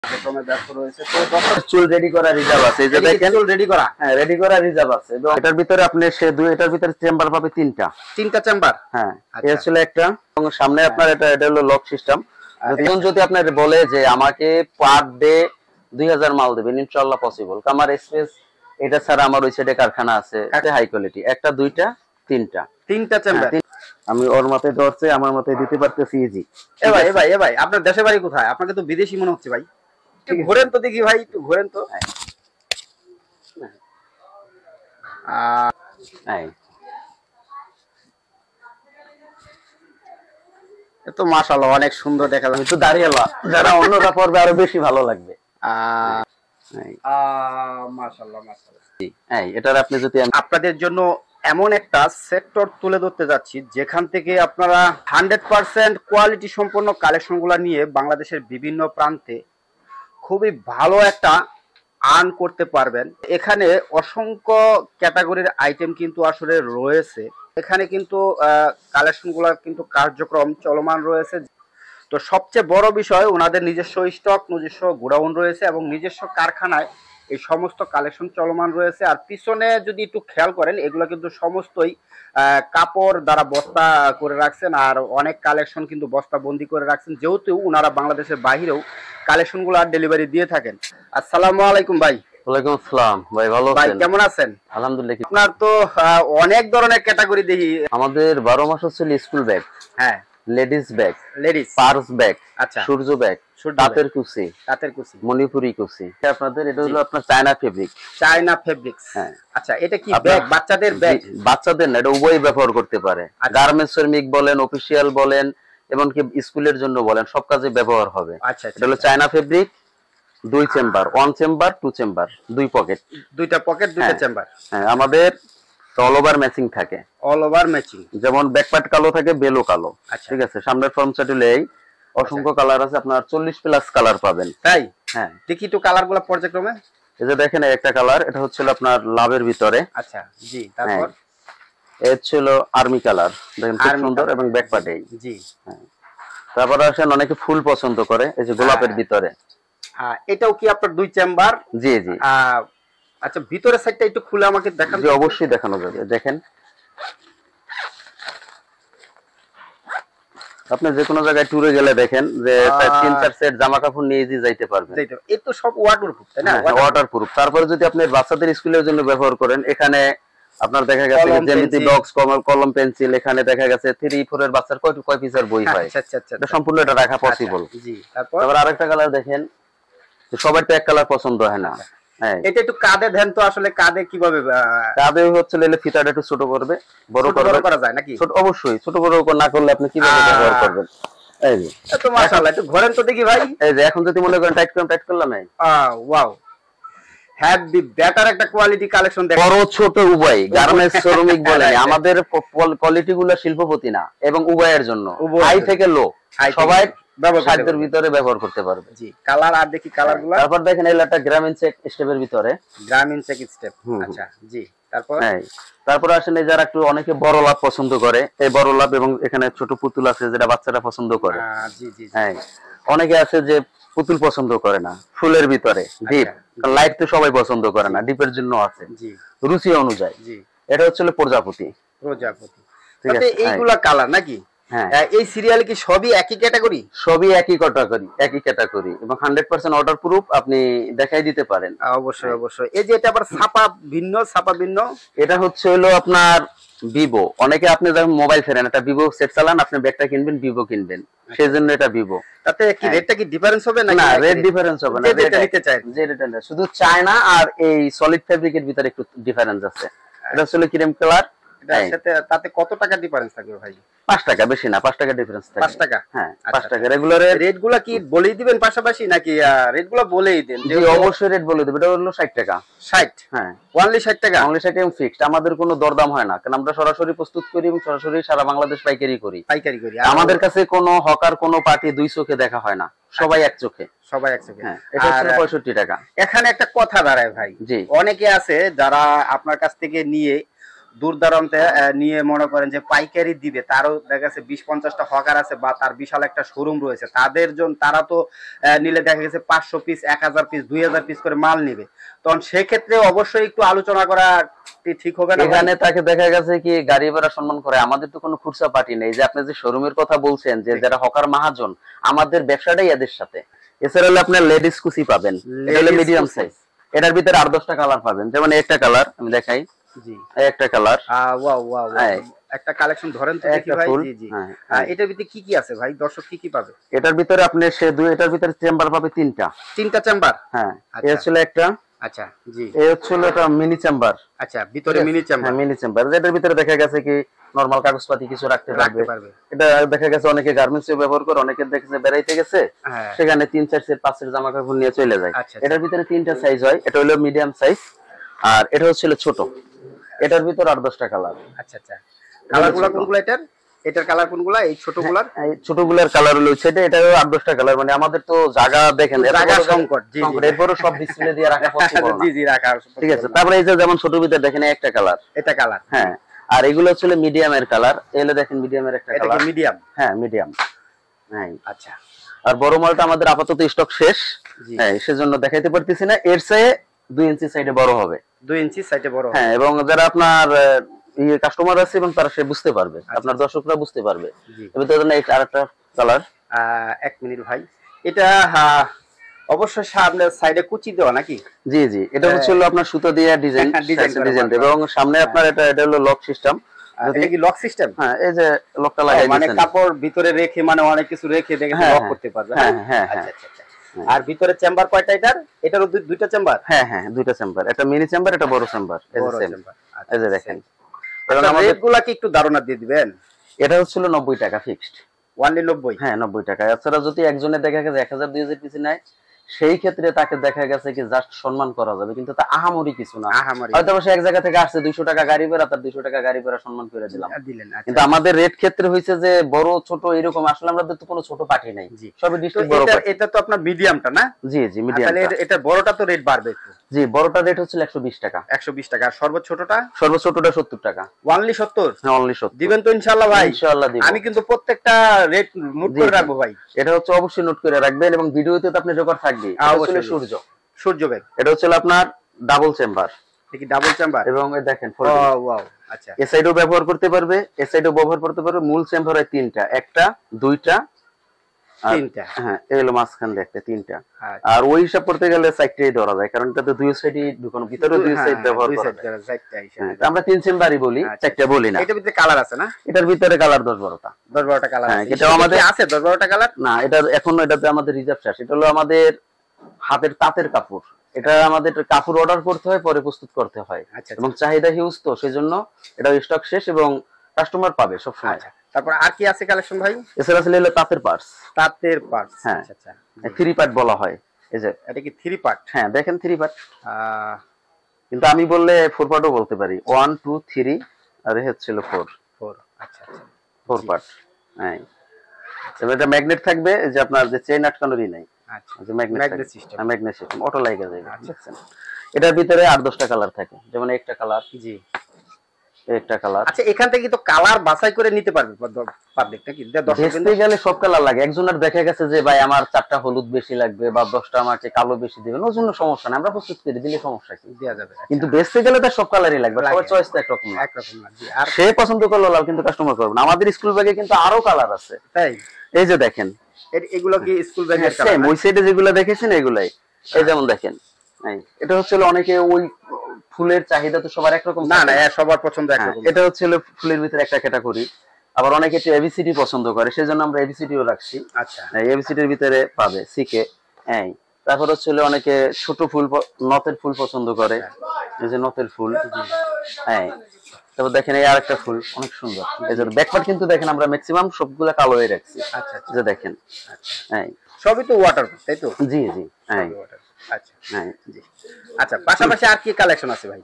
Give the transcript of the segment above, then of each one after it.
কার্যক্রমে ব্যস্ত রয়েছে। তো চুল রেডি করা রিজার্ভ আছে, এই যে দেখেন চুল রেডি করা, হ্যাঁ রেডি করা রিজার্ভ আছে। এবং এটার ভিতরে আপনি এটার ভিতরে চেম্বার পাবে তিনটা চেম্বার। হ্যাঁ এটা ছিল একটা, এবং সামনে আপনার এটা হলো লক সিস্টেম। এখন যদি আপনার বলে যে আমাকে পার ডে 2000 মাল দেবেন, ইনশাআল্লাহ পসিবল। আমার স্পেস এটা ছাড়া আমার ওই সাইডে কারখানা আছে, এটা হাই কোয়ালিটি, একটা দুইটা তিনটা চেম্বার। আমি ওর মতে ধরছে, আমার মতে দিতে পারতেছি ইজি। এ ভাই আপনার দেশের বাড়ি কোথায়? আপনাকে তো বিদেশি মনে হচ্ছে ভাই। একটু ঘোরেন তো দেখি ভাই, একটু ঘোরেন তো। তো মাশাআল্লাহ অনেক সুন্দর দেখা যাচ্ছে। একটু দাঁড়িয়ে যারা অন্যরা পড়বে আরো বেশি ভালো লাগবে। মাশাআল্লাহ মাশাআল্লাহ। এটার আপনি যদি আপনাদের জন্য এমন একটা সেক্টর তুলে ধরতে যাচ্ছি যেখান থেকে আপনারা 100% কোয়ালিটি সম্পন্ন কালেকশনগুলো নিয়ে বাংলাদেশের বিভিন্ন প্রান্তে খুবই ভালো একটা আর্ন করতে পারবেন। এখানে অসংখ্য ক্যাটাগরির আইটেম কিন্তু আসলে রয়েছে। এখানে কিন্তু কালেকশনগুলোর কিন্তু কার্যক্রম চলমান রয়েছে। তো সবচেয়ে বড় বিষয় ওনাদের নিজস্ব স্টক, নিজস্ব গোডাউন রয়েছে এবং নিজস্ব কারখানায় এই সমস্ত কালেকশন চলমান রয়েছে। আর পিছনে যদি একটু খেয়াল করেন, এগুলো কিন্তু সমস্তই কাপড় দ্বারা বস্তা করে রাখছেন, আর অনেক কালেকশন কিন্তু বস্তা বন্দি করে রাখছেন, যেহেতু ওনারা বাংলাদেশের বাহিরেও কালেকশনগুলো ডেলিভারি দিয়ে থাকেন। আসসালামু আলাইকুম ভাই। ওয়ালাইকুম আসসালাম ভাই, ভালো আছেন? ভাই কেমন আছেন? আলহামদুলিল্লাহ। আপনার তো অনেক ধরনের ক্যাটাগরি দেখি। আমাদের 12 মাস হচ্ছে স্কুল ব্যাগ, হ্যাঁ লেডিস ব্যাগ, পার্স ব্যাগ, আচ্ছা সূর্য ব্যাগ, তাঁতের কুচি, মণিপুরি কুচি। আপনাদের এটা হলো আপনার চায়না ফেব্রিক্স। হ্যাঁ আচ্ছা, এটা কি ব্যাগ? বাচ্চাদের ব্যাগ? বাচ্চাদের না, এটা উভয়ই ব্যবহার করতে পারে। গার্মেন্টস শ্রমিক বলেন, অফিসিয়াল বলেন, এমনকি স্কুলের জন্য বলেন, সব কাজে ব্যবহার হবে। আচ্ছা, এটা হলো China fabric, 2 chamber, 1 chamber 2 chamber, 2 pocket, 2টা পকেট 2টা চেম্বার। হ্যাঁ আমাদের অল ওভার ম্যাচিং থাকে, অল ওভার ম্যাচিং। যেমন ব্যাকপার্ট কালো থাকে, বেলো কালো, ঠিক আছে। সামনের ফর্ম সেট হলে অসংখ্য কালার আছে, আপনার 40+ কালার পাবেন। তাই? হ্যাঁ দেখি তো কালারগুলো পর্যায়ক্রমে। এই যে দেখেন একটা কালার, এটা হচ্ছে আপনার লাভের ভিতরে। আচ্ছা জি, তারপর এই ছিল আর্মি কালার, দেখেন খুব সুন্দর, এবং ব্যাকপার্টে জি। হ্যাঁ তারপর আসেন অনেকে ফুল পছন্দ করে, এই যে গোলাপের ভিতরে। এটাও কি আপনার 2 চেম্বার? জি জি। আচ্ছা ভিতরের সাইডটা একটু খুলে আমাকে দেখান। জি অবশ্যই দেখানো যাবে। দেখেন আপনি যে কোনো জায়গায় ট্যুরে গেলে দেখেন যে 3-4 সেট জামা কাপড় নিয়ে যাইতে পারবেন। এই তো সব ওয়াটারপ্রুফ, তাই না? ওয়াটারপ্রুফ। তারপরে যদি আপনি বাচ্চাদের স্কুলের জন্য ব্যবহার করেন, এখানে আপনার দেখা গেছে জ্যামিতি বক্স, কলম, পেন্সিল, এখানে দেখা গেছে 3-4 এর বাচ্চার কয় পিসের বই হয়। আচ্ছা আচ্ছা, এটা সম্পূর্ণ এটা রাখা পসিবল। জি। তারপর আরেকটা কালার দেখেন, সবার তো এক কালার পছন্দ হয় না। হ্যাঁ এটা একটু কাঁধে দেন তো, আসলে কাঁধে কিভাবে? কাঁধে হচ্ছে লেলে ফিতাটা একটু ছোট করবে, বড় করা যায় নাকি? ছোট অবশ্যই, ছোট বড় না করলে আপনি কিভাবে ব্যবহার করবেন? এই যে তো মাশাআল্লাহ, একটু ঘোরেন তো দেখি ভাই। এই যে এখন যদি মনে করেন টাইট করলাম, এই ওয়াও, হ্যাভি বেটার একটা কোয়ালিটি কালেকশন দেখেন। বড় ছোট উভয় গার্মেন্টস শ্রমিক বলেন, আমাদের কোয়ালিটি গুলো শিল্পপতি না, এবং উভয়ের জন্য হাই থেকে লো সবাই সাধ্যের ভিতরে ব্যবহার করতে পারবে। জি। কালার আর দেখি কালারগুলো। তারপর দেখেন এই একটা গ্রামীণ চেক স্টেপের ভিতরে, গ্রামীণ চেক স্টেপ। আচ্ছা জি। তারপর আসেন এই যারা একটু অনেকে বড় লাভ পছন্দ করে, এই বড় লাভ, এবং এখানে ছোট পুতুল আছে যেটা বাচ্চারা পছন্দ করে। জি জি। হ্যাঁ অনেকে আছে যে পুতুল পছন্দ করে না, ফুলের ভিতরে ডিপ, লাইট তো সবাই পছন্দ করে না, ডিপের জন্য আছে। জি। রুচি অনুযায়ী। জি। এটা হচ্ছে প্রজাপতি। ঠিক আছে, এইগুলা কালার নাকি? হ্যাঁ এই সিরিয়ালে কি সবই একই ক্যাটাগরি? সবই একই ক্যাটাগরি, এবং 100% অর্ডার প্রুফ, আপনি দেখাই দিতে পারেন। অবশ্যই অবশ্যই। এই যে এটা আবার ছাপা ভিন্ন, এটা হচ্ছে হলো আপনার ভিভো। অনেকে আপনি যখন মোবাইল ফেরেন, একটা ভিভো সেট চালান, আপনি ব্যাগটা কিনবেন, ভিভো কিনবেন, সেজন্য এটা ভিভো। তাতে কি রেটটা কি ডিফারেন্স হবে নাকি? না, রেট ডিফারেন্স হবে না, যেটা নিতে চাই যে রেটটা না, শুধু চায়না আর এই সলিড ফেব্রিকের ভিতরে একটু ডিফারেন্স আছে। এটা হচ্ছে ক্রিম কালার, এটার সাথে তাতে কত টাকা ডিফারেন্স থাকবে ভাই? 5 টাকা, বেশি না, 5 টাকা ডিফারেন্স থাকে। 5 টাকা? হ্যাঁ 5 টাকা। রেগুলারের রেটগুলো কি বলেই দিবেন পাশাপাশি, নাকি রেটগুলো বলেই দেন? জি অবশ্যই রেট বলে দেব। এটা হলো 60 টাকা। 60? হ্যাঁ অনলি 60 টাকা। অনলি 60 টাকা ফিক্সড। আমাদের কোনো দরদাম হয় না, কারণ আমরা সরাসরি প্রস্তুত করি এবং সরাসরি সারা বাংলাদেশ পাইকারি করি। আমাদের কাছে কোনো হকার, কোনো পার্টি দুই চোখে দেখা হয় না, সবাই এক চোখে। হ্যাঁ এটা হচ্ছে 65 টাকা। এখানে একটা কথা দাঁড়ায় ভাই, জি, অনেকে আছে যারা আপনার কাছ থেকে নিয়ে দূর দূরান্তে নিয়ে মনে করেন যে পাইকারি দিবে, তারও দেখা গেছে 20-50টা হকার আছে বা তার বিশাল একটা শোরুম রয়েছে, তাদের জন্য তারা তো নিলে দেখা গেছে 500 পিস, 1000 পিস, 2000 পিস করে মাল নিবে। তখন সেক্ষেত্রে অবশ্যই একটু আলোচনা করা ঠিক হবে না? এখানে তাকে দেখা গেছে কি গাড়ি ভাড়া সম্মান করে, আমাদের তো কোনো খুচরা পার্টি নেই। যে আপনি যে শোরুমের কথা বলছেন যে যারা হকার মাহাজন, আমাদের ব্যবসাটাই এদের সাথে। এছাড়া হলে আপনার লেডিস কুচি পাবেন, এটা হলো মিডিয়াম সাইজ, এটার ভিতরে 8-10টা কালার পাবেন। যেমন একটা কালার আমি দেখাই, জি একটা কালার, ওয়াও ওয়াও, একটা কালেকশন ধরেন তো দেখি ভাই। জি জি, এটার ভিতরে কি কি আছে ভাই, দর্শক কি কি পাবে এটার ভিতরে? আপনি এটার ভিতরে চেম্বার পাবে তিনটা চেম্বার। হ্যাঁ, এই হচ্ছে একটা, আচ্ছা জি, এই হচ্ছে একটা মিনি চেম্বার। আচ্ছা, ভিতরে মিনি চেম্বার, হ্যাঁ মিনি চেম্বার, যেটার ভিতরে দেখা গেছে কি নরমাল কাগজপাতি কিছু রাখতে পারবে। এটা দেখা গেছে অনেকে গার্মেন্টসে ব্যবহার করে, অনেকে দেখেছে বেড়াইতে গেছে সেখানে 3-4 সেট 5 সেট জামা কাপড় নিয়ে চলে যায়। এটার ভিতরে 3টা সাইজ হয়, এটা হলো মিডিয়াম সাইজ, আর এটা হচ্ছে ছোট। এটার ভিতরে 8-10টা কালার। আচ্ছা আচ্ছা, কালারগুলো কোনগুলো? এটার কালার কোনগুলো? এই ছোটগুলার, এই ছোটগুলার কালার হলো সেটা, এটাও 8-10টা কালার। মানে আমাদের তো জায়গা দেখেন, জায়গা সংকট। জি জি, এরপরও সব ডিসপ্লে দিয়ে রাখা পসিবল না। জি জি, রাখা ঠিক আছে। তারপরে এই যে যেমন ছোট ভিতরে দেখেন একটা কালার, এটা কালার, হ্যাঁ। আর এগুলো হচ্ছে মিডিয়ামের কালার, এগুলো দেখেন মিডিয়ামের একটা কালার। এটা মিডিয়াম? হ্যাঁ মিডিয়াম, হ্যাঁ। আচ্ছা, আর বড় মালটা আমাদের আপাতত স্টক শেষ, হ্যাঁ সেজন্য দেখাইতে পারতেছি না। এর চেয়ে 2 ইঞ্চি সাইডে বড় হবে, 2 ইঞ্চি সাইডে বড় হবে, হ্যাঁ। এবং যারা আপনার কাস্টমার আছে এবং তারা সে বুঝতে পারবে, আপনার দর্শকরা বুঝতে পারবে। এর জন্য আরেকটা কালার, 1 মিনিট ভাই, এটা অবশ্যই সামনে সাইডে কুচি দেওয়া নাকি? জি জি, এটা হচ্ছে আপনার সুতো দিয়ে ডিজাইন এবং সামনে আপনার এটা হলো লক সিস্টেম। এটা কি লক সিস্টেম? হ্যাঁ, এই যে লকটা লাগাই দিয়েছেন, মানে কাপড় ভিতরে রেখে, মানে অনেক কিছু রেখে দেখে লক করতে পারবে। হ্যাঁ হ্যাঁ, আচ্ছা আচ্ছা। আর ভিতরে চেম্বার কয়টা এটার? এটারও দুইটা চেম্বার? হ্যাঁ হ্যাঁ, দুইটা চেম্বার, একটা মিনি চেম্বার, এটা বড় চেম্বার। এই যে দেখেন, কারণ আমাদের রেটগুলো কি একটু ধারণা দিয়ে দিবেন? এটা হচ্ছিল 90 টাকা ফিক্সড, ওনলি 90। হ্যাঁ 90 টাকা। এছাড়া যদি একজনের দেখা গেছে 1000-2000 পিস নেয়, সেই ক্ষেত্রে তাকে দেখা গেছে কি জাস্ট সম্মান করা যাবে, কিন্তু তা আহামরি কিছু না। হয়তো সে এক জায়গা থেকে আসছে 200 টাকা গাড়ি ভাড়া, তার 200 টাকা গাড়ি ভাড়া সম্মান করে দিলাম। কিন্তু আমাদের রেট ক্ষেত্রে হইছে যে বড় ছোট এরকম, আসলে আমাদের তো কোনো ছোট পার্টি নাই, সবই ডিস্ট্রিক্ট বড়। এটা তো আপনার মিডিয়ামটা না? জি জি, মিডিয়াম। তাহলে এটা বড়টা তো রেট বাড়বে একটু? জি, বড়টা রেট হচ্ছে 120 টাকা। 120 টাকা। আর সর্বছোটটা? সর্বছোটটা 70 টাকা। অনলি 70? হ্যাঁ অনলি 70। দিবেন তো ইনশাআল্লাহ ভাই? ইনশাআল্লাহ দিব। আমি কিন্তু প্রত্যেকটা রেট নোট করে রাখবো ভাই। এটা হচ্ছে অবশ্যই নোট করে রাখবেন, এবং ভিডিওতে তো আপনি রেকর্ড থাকবে। আসলে সূর্য ব্যাগ, এটা হচ্ছে আপনার ডাবল চেম্বার। এটা কি ডাবল চেম্বার? এবং এই দেখেন, ওয়াও, আচ্ছা। এই সাইডও ব্যবহার করতে পারবে, এই সাইডও ব্যবহার করতে পারবে। মূল চেম্বার হয় 3টা, একটা, দুইটা, 3টা। হ্যাঁ, এই হলো মাঝখান দিয়ে একটা, 3টা। আর ওই হিসাব করতে গেলে 4টাই ধরা যায়, কারণ এটা তো দুই সাইডই ঢুকানো, ভিতরে দুই সাইড ব্যবহার করা যায়। আমরা 3 চেম্বারই বলি, 4টা বলি না। এটার ভিতরে কালার আছে না? এটার ভিতরে কালার 10-12টা। 10-12টা কালার আছে। এটা আমাদের আছে 10-12টা কালার না, এটা এখনো এটাতে আমাদের রিজার্ভ শেষ। এটা হলো আমাদের হাতের তাঁতের কাপড়, এটা আমাদের কাপড় অর্ডার করতে হয়, পরে প্রস্তুত করতে হয়, এবং চাহিদা হিউজ, তো সেজন্য এটা স্টক শেষ এবং কাস্টমার পাবে সব সময়। তারপর আর কি আছে কালেকশন ভাই? এছাড়া ছিল তাঁতের পার্টস। তাঁতের পার্টস, হ্যাঁ আচ্ছা, 3 পার্ট বলা হয়। এই যে এটা কি 3 পার্ট? হ্যাঁ দেখেন 3 পার্ট, কিন্তু আমি বললে 4 পার্টও বলতে পারি। 1 2 3, আর এই হচ্ছে 4। আচ্ছা আচ্ছা, 4 পার্ট। হ্যাঁ, এটা ম্যাগনেট থাকবে, যে আপনার যে চেইন আটকানোরই নাই। আচ্ছা, যে magnet system, magnet system, auto লাগা যায়। বুঝছেন? এটার ভিতরে 8-10টা কালার থাকে, যেমন একটা কালার, জি একটা কালার। আচ্ছা, এখান থেকে তো কালার বাছাই করে নিতে পারবে পাবলিক নাকি? দেখতে গেলে সব কালার লাগে। একজনের দেখা গেছে যে ভাই আমার 4টা হলুদ বেশি লাগবে, বা 10টা আমাকে কালো বেশি দিবেন, ওর জন্য সমস্যা না, আমরা প্রস্তুত করে দিলে সমস্যা কি, দেয়া যাবে। কিন্তু বেচতে গেলে তো সব কালারই লাগবে, সবার চয়েস তো একরকম না। আর সে পছন্দ করলো লাল, কিন্তু কাস্টমার করবে না। আমাদের স্কুল ব্যাগে কিন্তু আরো কালার আছে, তাই এই যে দেখেন, এগুলো কি স্কুল ব্যাগের কালার? ওই সাইডে যেগুলো দেখেছেন এগুলাই। এই যেমন দেখেন, এটা হচ্ছে অনেকে ওই ফুলের চাহিদা তো সবার একরকম না, না সবার পছন্দ একরকম। এটা হচ্ছে ফুলের ভিতরে একটা ক্যাটাগরি। আবার অনেকে এবিসিডি পছন্দ করে, সেজন্য আমরা এবিসিডিও রাখছি। আচ্ছা, এবিসিডির ভিতরে পাবে সিকে। হ্যাঁ, তারপর হচ্ছে অনেকে ছোট ফুল, নতের ফুল পছন্দ করে, এই যে নতের ফুল। হ্যাঁ, তারপর দেখেন এই আরেকটা ফুল অনেক সুন্দর। এই যে ব্যাকপার্ট কিন্তু দেখেন আমরা ম্যাক্সিমাম সবগুলা কালো হয়ে রাখছি। আচ্ছা, যে দেখেন, হ্যাঁ সবই তো ওয়াটারপ্রুফ, তাই তো? জি জি, হ্যাঁ। আচ্ছা হ্যাঁ জি। আচ্ছা, পাশাপাশি আর কি কালেকশন আছে ভাই?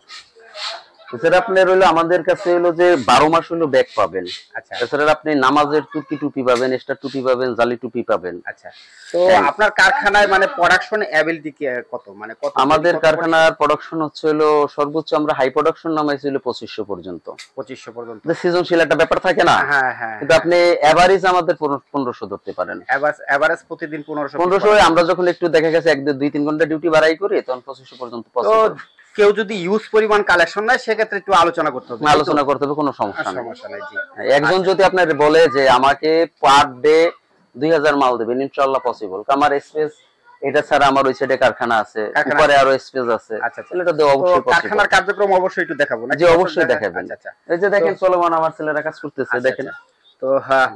এছাড়া আপনার হলো আমাদের কাছে হলো যে 12 মাস হলো ব্যাগ পাবেন। আচ্ছা, এছাড়া আপনি নামাজের তুর্কি টুপি পাবেন, স্টার টুপি পাবেন, জালি টুপি পাবেন। আচ্ছা, তো আপনার কারখানায় মানে প্রোডাকশন এবিলিটি কত, মানে কত? আমাদের কারখানার প্রোডাকশন হচ্ছে হলো সর্বোচ্চ আমরা হাই প্রোডাকশন নামাইছিল 2500 পর্যন্ত। 2500 পর্যন্ত। যে সিজনশীল একটা ব্যাপার থাকে না, হ্যাঁ হ্যাঁ, কিন্তু আপনি এভারেজ আমাদের 1500 ধরতে পারেন। এভারেজ প্রতিদিন 1500। 1500 আমরা যখন একটু দেখা গেছে 1-2-3 ঘন্টা ডিউটি বাড়াই করি তখন 2500 পর্যন্ত পসিবল। কেউ যদি ইউজ পরিমাণ কালেকশন নেয় সেক্ষেত্রে একটু আলোচনা করতে হবে, কোনো সমস্যা নাই। জি, একজন যদি আপনার বলে যে আমাকে পার ডে 2000 মাল দেবেন, ইনশাআল্লাহ পসিবল। আমার স্পেস এটা ছাড়া আমার ওই সাইডে কারখানা আছে, উপরে আরো স্পেস আছে। আচ্ছা, এটা দেওয়া অবশ্যই পসিবল। কারখানার কার্যক্রম অবশ্যই একটু দেখাবো না? জি, অবশ্যই দেখাবেন। আচ্ছা, এই যে দেখেন চলমান আমার ছেলেরা কাজ করতেছে, দেখেন। তো হ্যাঁ,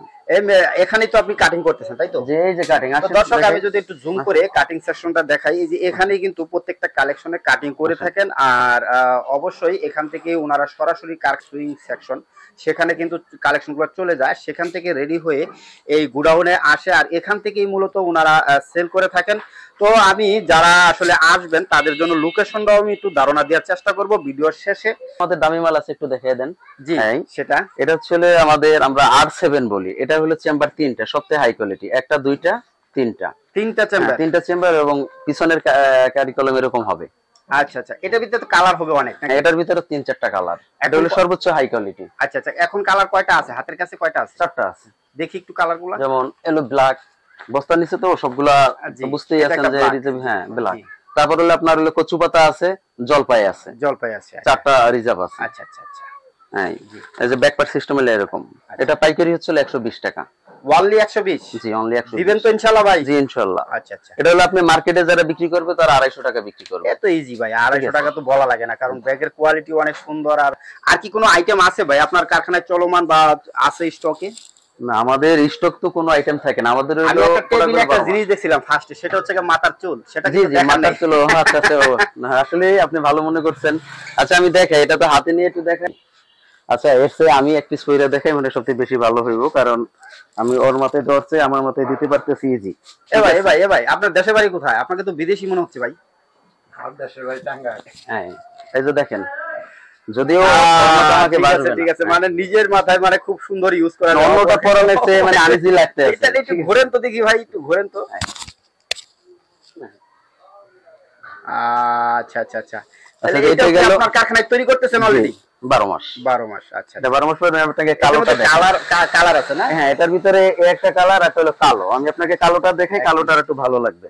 এখানেই তো আপনি কাটিং করতেছেন, তাই তো? যে এই যে কাটিং আছে। দর্শক, আমি যদি একটু জুম করে কাটিং সেকশনটা দেখাই, এই যে এখানেই কিন্তু প্রত্যেকটা কালেকশনে কাটিং করে থাকেন। আর অবশ্যই এখান থেকে ওনারা সরাসরি কার সুইং সেকশন, সেখানে কিন্তু কালেকশনগুলো চলে যায়, সেখান থেকে রেডি হয়ে এই গোডাউনে আসে, আর এখান থেকেই মূলত ওনারা সেল করে থাকেন। তো আমি যারা আসলে আসবেন তাদের জন্য লোকেশনটাও আমি একটু ধারণা দেওয়ার চেষ্টা করব ভিডিওর শেষে। আমাদের দামি মাল আছে, একটু দেখিয়ে দেন। জি, সেটা এটা হচ্ছে আমাদের আমরা R7 বলি। এটা হলো চেম্বার 3টা, সবচেয়ে হাই কোয়ালিটি। একটা, দুইটা, তিনটা চেম্বার। তিনটা চেম্বার এবং পিছনের কারিকুলাম এরকম হবে। আচ্ছা আচ্ছা, এটার ভিতরে তো কালার হবে অনেক। এটার ভিতরে 3-4টা কালার। এটা হলো সর্বোচ্চ হাই কোয়ালিটি। আচ্ছা আচ্ছা, এখন কালার কয়টা আছে হাতের কাছে? কয়টা আছে? 4টা আছে। দেখি একটু কালারগুলো। যেমন এলো ব্ল্যাক, বস্তার নিচে তো সবগুলা বুঝতেই আছেন যে রিজার্ভ। হ্যাঁ, ব্ল্যাক। তারপর হলো আপনার হলো কচু পাতা আছে, জলপাই আছে। 4টা রিজার্ভ আছে। আচ্ছা আচ্ছা আচ্ছা, হ্যাঁ, এই যে ব্যাকপার্ট সিস্টেম হলো এরকম। এটা পাইকারি হচ্ছে 120 টাকা। অনলি 120? জি, অনলি 120 দিবেন তো ইনশাআল্লাহ ভাই? জি, ইনশাআল্লাহ। আচ্ছা আচ্ছা, এটা হলো আপনি মার্কেটে যারা বিক্রি করবে তারা 250 টাকা বিক্রি করবে। এত ইজি ভাই, 250 টাকা তো বলা লাগে না, কারণ ব্যাগের কোয়ালিটি অনেক সুন্দর। আর কি কোনো আইটেম আছে ভাই আপনার কারখানায় চলমান বা আছে স্টকে? না, আমাদের স্টক তো কোনো আইটেম থাকে না। আমাদের হলো একটা জিনিস দেখছিলাম ফার্স্টে, সেটা হচ্ছে মাথার চুল। সেটা জি জি, মাথার চুল। আচ্ছা আচ্ছা, আসলে আপনি ভালো মনে করছেন। আচ্ছা, আমি দেখাই, এটা তো হাতে নিয়ে একটু দেখাই। আচ্ছা, এসে আমি এক পিস কইরা দেখাই, মানে সবচেয়ে বেশি ভালো হইব, কারণ আমি ওর মাথায় ধরছে, আমার মাথায় দিতে পারতেছি। ইজি। এ ভাই আপনার দেশের বাড়ি কোথায়? আপনাকে তো বিদেশি মনে হচ্ছে ভাই। আমার দেশের বাড়ি টাঙ্গাইল। হ্যাঁ, এই যে দেখেন, যদিও ঠিক আছে, মানে নিজের মাথায় মানে খুব সুন্দর ইউজ করেন, অন্যটা পরনে মানে আনইজি লাগতে আছে। এটা একটু ঘোরেন তো দেখি ভাই, একটু ঘোরেন তো। আচ্ছা আচ্ছা আচ্ছা, তাহলে এটা কি আপনার কারখানায় তৈরি করতেছেন অলরেডি? 12 মাস। 12 মাস। আচ্ছা, এটা 12 মাস পরে আমি আপনাকে কালোটা দেখাই। কালার আছে না? হ্যাঁ, এটার ভিতরে একটা কালার আছে হলো কালো। আমি আপনাকে কালোটা দেখাই, কালোটা একটু ভালো লাগবে।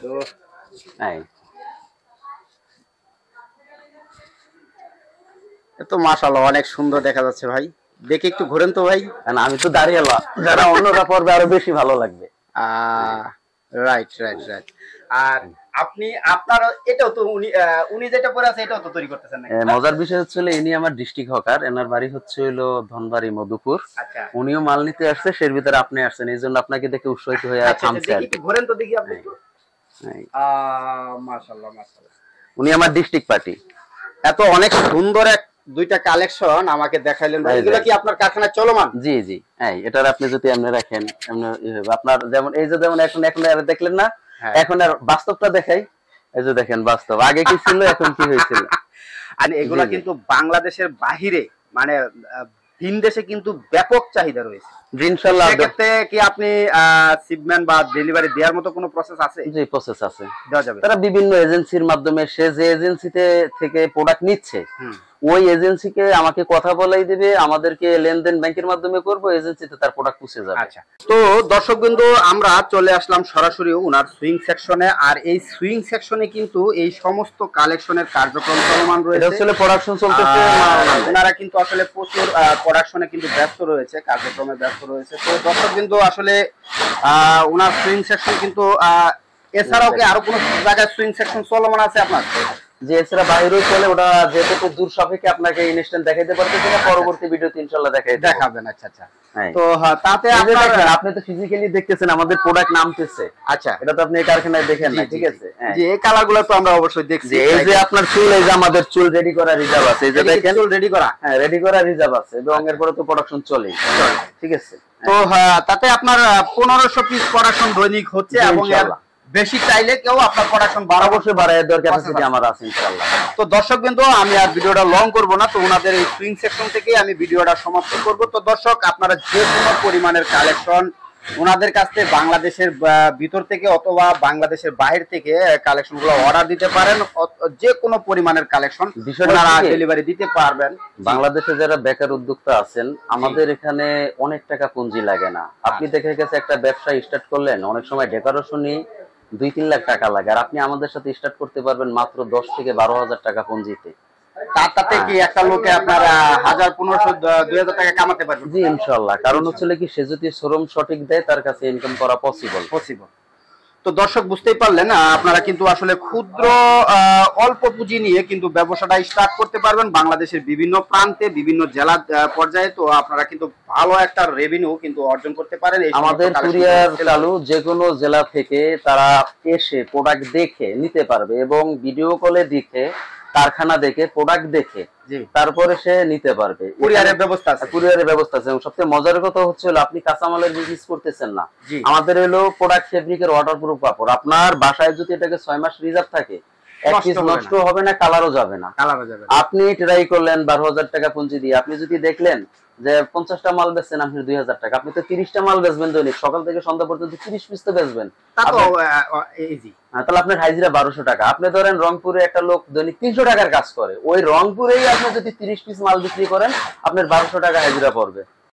তো এই তো মাশাআল্লাহ অনেক সুন্দর দেখা যাচ্ছে ভাই। দেখি একটু ঘোরেন তো ভাই। আমি তো দাঁড়িয়ে এলাম, যারা অন্যরা পড়বে আরো বেশি ভালো লাগবে। Right right right. আর আপনি আপনার এটাও তো উনি যেটা পরে আছে এটাও তো তৈরি করতেছেন নাকি? মজার বিষয় হচ্ছে ইনি আমার ডিস্ট্রিক্ট হকার, এনার বাড়ি হচ্ছে হলো ধনবাড়ি মধুপুর। আচ্ছা, উনিও মাল নিতে আসছে, সের ভিতরে আপনি আসছেন, এই জন্য আপনাকে দেখে উৎসাহিত হয়ে থামছে। একটু ঘোরেন তো দেখি আপনি। মাশাআল্লাহ মাশাআল্লাহ, উনি আমার ডিস্ট্রিক্ট পার্টি। এত অনেক সুন্দর এক দুইটা কালেকশন আমাকে দেখাইলেন ভাই। এগুলো কি আপনার কারখানায় চলমান? জি জি, এই এটার আপনি যদি এমনি রাখেন, এমনি আপনার যেমন এই যে যেমন এখন আর দেখলেন না, এখন আর বাস্তবটা দেখাই। এই যে দেখেন বাস্তব, আগে কি ছিল এখন কি হয়েছিল। আর এগুলা কিন্তু বাংলাদেশের বাহিরে মানে ভিন দেশে কিন্তু ব্যাপক চাহিদা রয়েছে। ইনশাআল্লাহ। সেক্ষেত্রে কি আপনি শিপমেন্ট বা ডেলিভারি দেওয়ার মতো কোনো প্রসেস আছে? জি, প্রসেস আছে, দেওয়া যাবে। তারা বিভিন্ন এজেন্সির মাধ্যমে, সে যে এজেন্সিতে থেকে প্রোডাক্ট নিচ্ছে ওই এজেন্সিকে আমাকে কথা বলাই দিবে, আমাদেরকে লেনদেন ব্যাংকের মাধ্যমে করব, এজেন্সিতে তার প্রোডাক্ট পৌঁছে যাবে। আচ্ছা, তো দর্শকবৃন্দ, আমরা চলে আসলাম সরাসরি ওনার সুইং সেকশনে। আর এই সুইং সেকশনে কিন্তু এই সমস্ত কালেকশনের কার্যক্রম চলমান রয়েছে। এটা আসলে প্রোডাকশন চলতেছে, ওনারা কিন্তু আসলে প্রচুর প্রোডাকশনে কিন্তু ব্যস্ত রয়েছে, কার্যক্রমে ব্যস্ত রয়েছে। তো দর্শকবৃন্দ, আসলে ওনার সুইং সেকশন কিন্তু এছাড়াও কি আরো কোনো জায়গায় সুইং সেকশন চলমান আছে আপনার? যে এছাড়া বাইরেও চলে, ওটা যেহেতু দূর সাপেক্ষে আপনাকে ইনস্ট্যান্ট দেখাইতে পারতেছি না, পরবর্তী ভিডিওতে ইনশাআল্লাহ দেখাবেন। আচ্ছা আচ্ছা, তো তাতে আপনি তো ফিজিক্যালি দেখতেছেন আমাদের প্রোডাক্ট নামতেছে। আচ্ছা, এটা তো আপনি এই কারখানায় দেখেন না, ঠিক আছে? জি, এই কালারগুলো তো আমরা অবশ্যই দেখছি। এই যে আপনার চুল, এই যে আমাদের চুল রেডি করা রিজার্ভ আছে, এই যে দেখেন চুল রেডি করা, হ্যাঁ রেডি করা রিজার্ভ আছে, এবং এর পরে তো প্রোডাকশন চলেই, ঠিক আছে? তো তাতে আপনার 1500 পিস প্রোডাকশন দৈনিক হচ্ছে, এবং বেশি চাইলে কেউ আপনার প্রোডাকশন অবশ্যই বাড়ায় দেওয়ার ক্যাপাসিটি আমার আছে ইনশাআল্লাহ। তো দর্শক বিন্দু, আমি আর ভিডিওটা লং করব না, তো ওনাদের এই সুইং সেকশন থেকে আমি ভিডিওটা সমাপ্ত করব। তো দর্শক, আপনারা যে কোনো পরিমাণের কালেকশন ওনাদের কাছ থেকে বাংলাদেশের ভিতর থেকে অথবা বাংলাদেশের বাইরে থেকে কালেকশনগুলো অর্ডার দিতে পারেন, যে কোনো পরিমাণের কালেকশন ওনারা ডেলিভারি দিতে পারবেন। বাংলাদেশে যারা বেকার উদ্যোক্তা আছেন, আমাদের এখানে অনেক টাকা পুঁজি লাগে না। আপনি দেখে গেছে একটা ব্যবসা স্টার্ট করলেন, অনেক সময় ডেকোরেশনই 2-3 লাখ টাকা লাগে, আর আপনি আমাদের সাথে স্টার্ট করতে পারবেন মাত্র 10 থেকে 12,000 টাকা পুঁজিতে। তাতে কি একটা লোকে আপনার 1000, 1500, 2000 টাকা কামাতে পারবে? জি ইনশাআল্লাহ। কারণ হচ্ছে কি, সে যদি শ্রম সঠিক দেয় তার কাছে ইনকাম করা পসিবল। তো দর্শক, বুঝতেই পারলেন, আপনারা কিন্তু আসলে ক্ষুদ্র অল্প পুঁজি নিয়ে কিন্তু ব্যবসাটা স্টার্ট করতে পারবেন বাংলাদেশের বিভিন্ন প্রান্তে, বিভিন্ন জেলা পর্যায়ে। তো আপনারা কিন্তু ভালো একটা রেভিনিউ কিন্তু অর্জন করতে পারেন। আমাদের কুরিয়ার চালু, যে কোনো জেলা থেকে তারা এসে প্রোডাক্ট দেখে নিতে পারবে এবং ভিডিও কলে দেখে, কারখানা দেখে, প্রোডাক্ট দেখে তারপরে সে নিতে পারবে। কুরিয়ারের ব্যবস্থা আছে, কুরিয়ারের ব্যবস্থা আছে। এবং সবচেয়ে মজার কথা হচ্ছে হলো, আপনি কাঁচামালের বিজনেস করতেছেন না, আমাদের হলো প্রোডাক্ট ফেব্রিকের ওয়াটারপ্রুফ কাপড়। আপনার বাসায় যদি এটাকে 6 মাস রিজার্ভ থাকে, এক পিস নষ্ট হবে না, কালারও যাবে না। আপনি ট্রাই করলেন 12,000 টাকা পুঁজি দিয়ে, আপনি যদি দেখলেন যে 50টা মাল বেচছেন আপনি 2,000 টাকা, আপনি তো 30টা মাল বেচবেন দৈনিক, সকাল থেকে সন্ধ্যা পর্যন্ত 30 পিস তো বেচবেন, তাহলে আপনার হাজিরা 1200 টাকা। আপনি ধরেন রংপুরে একটা লোক দৈনিক 300 টাকার কাজ করে, ওই রংপুরেই আপনি যদি 30 পিস মাল বিক্রি করেন, আপনার 1200 টাকা হাজিরা পড়বে।